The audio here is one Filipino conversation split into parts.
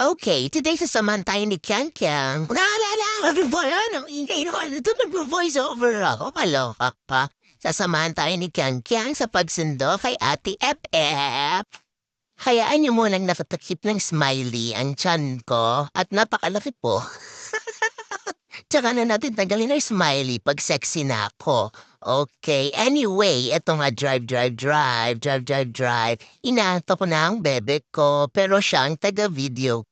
Okay, today sasamahan tayo ni Kiang. Naalala, ano ba yan? Ang ingay naman. Ito nag-voice over ako. Kaloka pa. Sasamahan tayo ni Kiang sa pagsundo kay Ate FF. Hayaan niyo munang nakatakip ng smiley ang tiyan ko at napakalaki po. Tsaka na natin tanggalin ang smiley pag sexy na ako. Okay, anyway, eto nga drive. Inaantok ko na ang bebe ko, pero siya ang taga-video.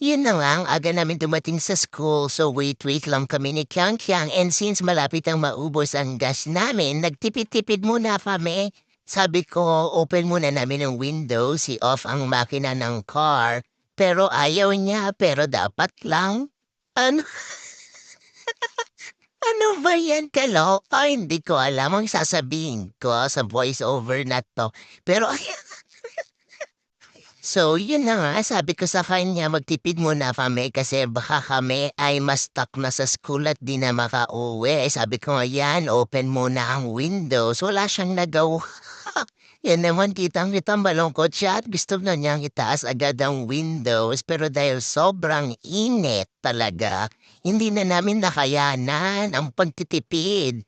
Yun na nga, ang aga namin dumating sa school, so wait lang kami ni Kyang and since malapit ang maubos ang gas namin, nagtipid-tipid muna kami. Sabi ko, open muna namin ang window, off ang makina ng car. Pero ayaw niya, pero dapat lang. Ano? Ano ba yan, kaloka? Hindi ko alam ang sasabihin ko sa voice over na to. Pero so, yun na nga, sabi ko sa kanya, magtipid muna kami kasi baka kami ay ma-stuck na sa school at di na makauwi. Sabi ko, yan, open muna ang windows. Wala siyang nagawa. Yan naman, kitang-kitang malungkot siya at gusto na niyang itaas agad ang windows. Pero dahil sobrang init talaga, hindi na namin nakayanan ang pagtitipid.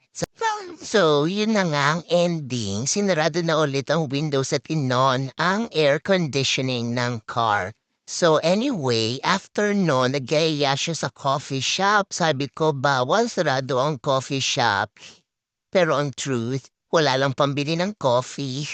So, yun na nga ang ending. Sinarado na ulit ang windows at inon ang air conditioning ng car. So anyway, after nun, nag-iaya siya sa coffee shop. Sabi ko, bawal sarado ang coffee shop. Pero ang truth, wala lang pambili ng coffee.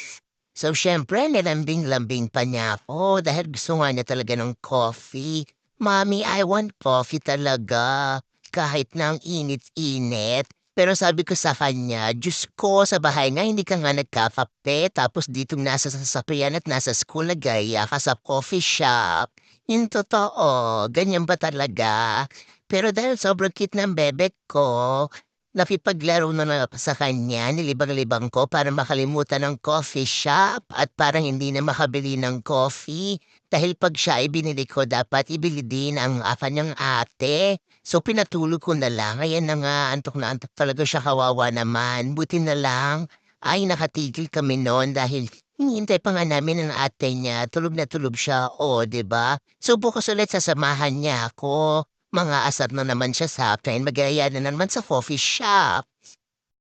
So syempre, nilambing-lambing pa niya ako dahil gusto nga niya talaga ng coffee. Mommy, I want coffee talaga. Kahit na ang init-init. Pero sabi ko sa kanya, Diyos ko, sa bahay nga hindi ka nga nagkakape, tapos ditong nasa sasakyan at nasa school nagaya ka sa coffee shop. Yung totoo, ganyan ba talaga? Pero dahil sobrang cute ng bebek ko, nakipaglaro na ako sa kanya, nilibang-libang ko para makalimutan ng coffee shop at parang hindi na makabili ng coffee. Dahil pag siya ay binili ko, dapat ibili din ang kanyang ate. So pinatulog ko na lang. Ayan na antok talaga siya, kawawa naman. Buti na lang ay nakatigil kami noon dahil hinihintay pa nga namin ang ate niya. Tulog na tulog siya, o, 'di ba? So bukas ulit sasamahan niya ako. Mga asar na naman siya sa akin, mag na naman sa coffee shop.